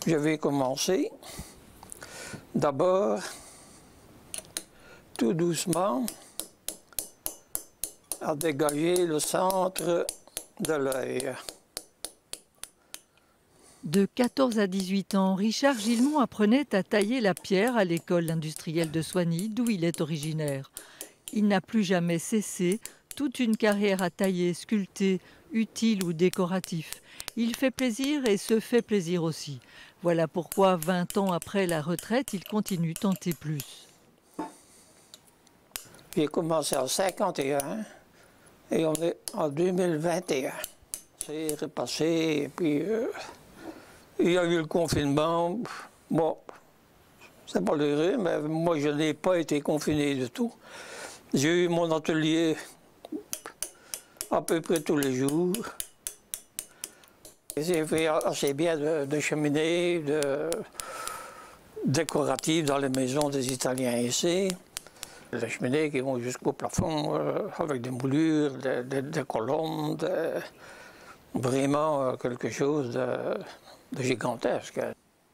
Je vais commencer d'abord tout doucement à dégager le centre de l'œil. De 14 à 18 ans, Richard Gilmont apprenait à tailler la pierre à l'école industrielle de Soigny, d'où il est originaire. Il n'a plus jamais cessé, toute une carrière à tailler, sculpter, utile ou décoratif. Il fait plaisir et se fait plaisir aussi. Voilà pourquoi, 20 ans après la retraite, il continue tenter plus. J'ai commencé en 51 et on est en 2021. C'est repassé et puis il y a eu le confinement. Bon, c'est pas l'heureux, mais moi je n'ai pas été confiné du tout. J'ai eu mon atelier à peu près tous les jours. J'ai fait assez bien de cheminées, de décoratives dans les maisons des Italiens ici. Les cheminées qui vont jusqu'au plafond avec des moulures, des colonnes, vraiment quelque chose de gigantesque.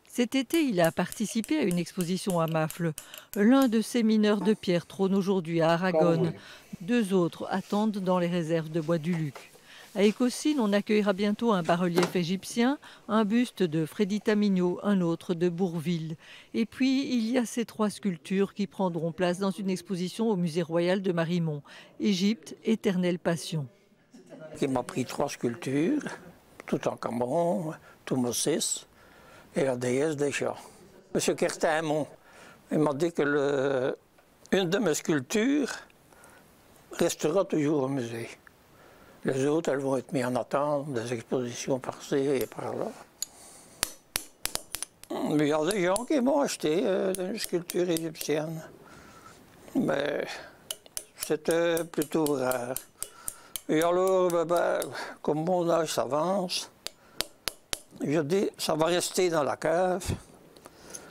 Cet été, il a participé à une exposition à Mafle. L'un de ces mineurs de pierre trône aujourd'hui à Aragonne. Deux autres attendent dans les réserves de Bois du Luc. À Écossynes, on accueillera bientôt un bas-relief égyptien, un buste de Frédéric Mignot, un autre de Bourville. Et puis, il y a ces trois sculptures qui prendront place dans une exposition au Musée royal de Marimont. Égypte, éternelle passion. Il m'a pris trois sculptures, Toutankhamon, Thoutmose et la déesse des chats. Monsieur Kertémon, il m'a dit que une de mes sculptures restera toujours au musée. Les autres, elles vont être mises en attente, des expositions par-ci et par-là. Il y a des gens qui m'ont acheté une sculpture égyptienne, mais c'était plutôt rare. Et alors, comme mon âge s'avance, je dis, ça va rester dans la cave,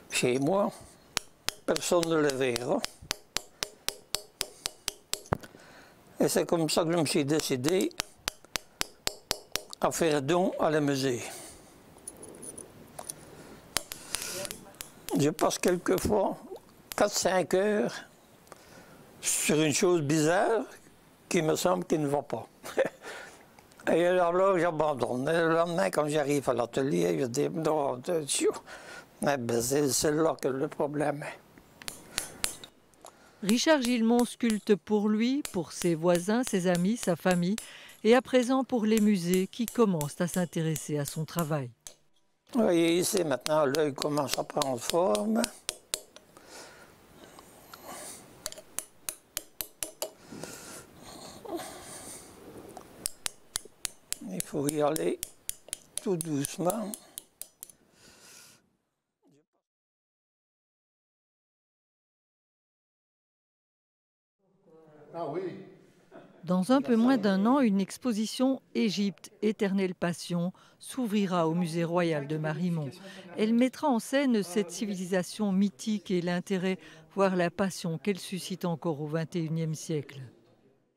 chez moi, personne ne le verra. Et c'est comme ça que je me suis décidé à faire don à le musée. Je passe quelquefois 4-5 heures sur une chose bizarre qui me semble qu'il ne va pas. Et alors là, j'abandonne. Et le lendemain, quand j'arrive à l'atelier, je dis, non, c'est là que le problème est. Richard Gilmont sculpte pour lui, pour ses voisins, ses amis, sa famille, et à présent pour les musées qui commencent à s'intéresser à son travail. Vous voyez ici, maintenant, l'œil commence à prendre forme. Il faut y aller tout doucement. Ah oui. Dans un peu moins d'un an, une exposition Égypte, éternelle passion s'ouvrira au Musée royal de Marimont. Elle mettra en scène cette civilisation mythique et l'intérêt, voire la passion qu'elle suscite encore au XXIe siècle.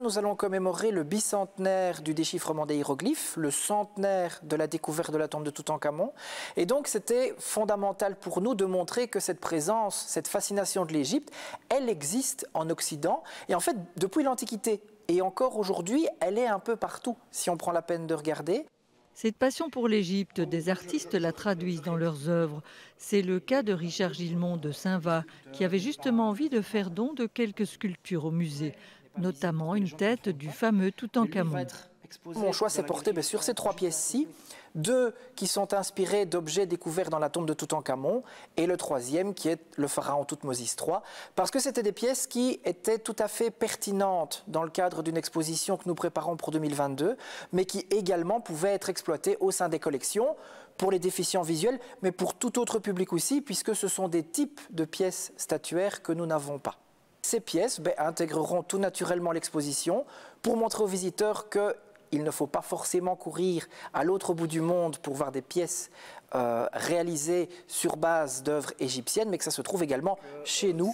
Nous allons commémorer le bicentenaire du déchiffrement des hiéroglyphes, le centenaire de la découverte de la tombe de Toutankhamon. Et donc c'était fondamental pour nous de montrer que cette présence, cette fascination de l'Égypte, elle existe en Occident. Et en fait, depuis l'Antiquité et encore aujourd'hui, elle est un peu partout, si on prend la peine de regarder. Cette passion pour l'Égypte, des artistes la traduisent dans leurs œuvres. C'est le cas de Richard Gilmont de Saint-Va, qui avait justement envie de faire don de quelques sculptures au musée, notamment une tête du fameux Toutankhamon. Mon choix s'est porté sur ces trois pièces-ci, deux qui sont inspirées d'objets découverts dans la tombe de Toutankhamon et le troisième qui est le pharaon Thoutmose III, parce que c'était des pièces qui étaient tout à fait pertinentes dans le cadre d'une exposition que nous préparons pour 2022, mais qui également pouvaient être exploitées au sein des collections pour les déficients visuels, mais pour tout autre public aussi, puisque ce sont des types de pièces statuaires que nous n'avons pas. Ces pièces intégreront tout naturellement l'exposition pour montrer aux visiteurs qu'il ne faut pas forcément courir à l'autre bout du monde pour voir des pièces réalisées sur base d'œuvres égyptiennes, mais que ça se trouve également chez nous.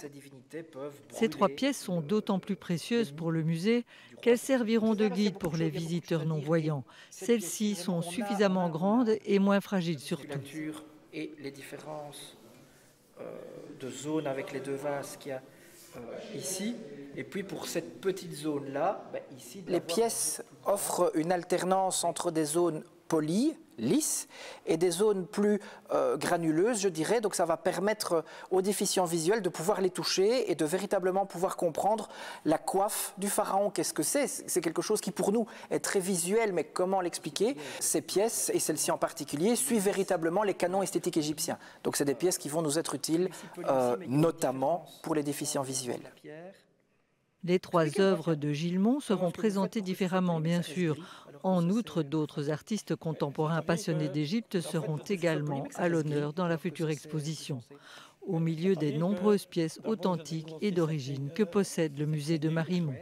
Ces trois pièces sont d'autant plus précieuses pour le musée qu'elles serviront de guide pour les visiteurs non-voyants. Celles-ci sont suffisamment grandes et moins fragiles surtout. et les différences de zone avec les deux vases qu'il y a ici. Et puis pour cette petite zone-là, ici... Les pièces offrent une alternance entre des zones polies, lisses, et des zones plus granuleuses, je dirais. Donc ça va permettre aux déficients visuels de pouvoir les toucher et de véritablement pouvoir comprendre la coiffe du pharaon. Qu'est-ce que c'est? C'est quelque chose qui pour nous est très visuel, mais comment l'expliquer? Ces pièces, et celle-ci en particulier, suivent véritablement les canons esthétiques égyptiens. Donc c'est des pièces qui vont nous être utiles, notamment pour les déficients visuels. Les 3 œuvres de Gilmont seront présentées différemment, bien sûr. En outre, d'autres artistes contemporains passionnés d'Égypte seront également à l'honneur dans la future exposition, au milieu des nombreuses pièces authentiques et d'origine que possède le musée de Marimont.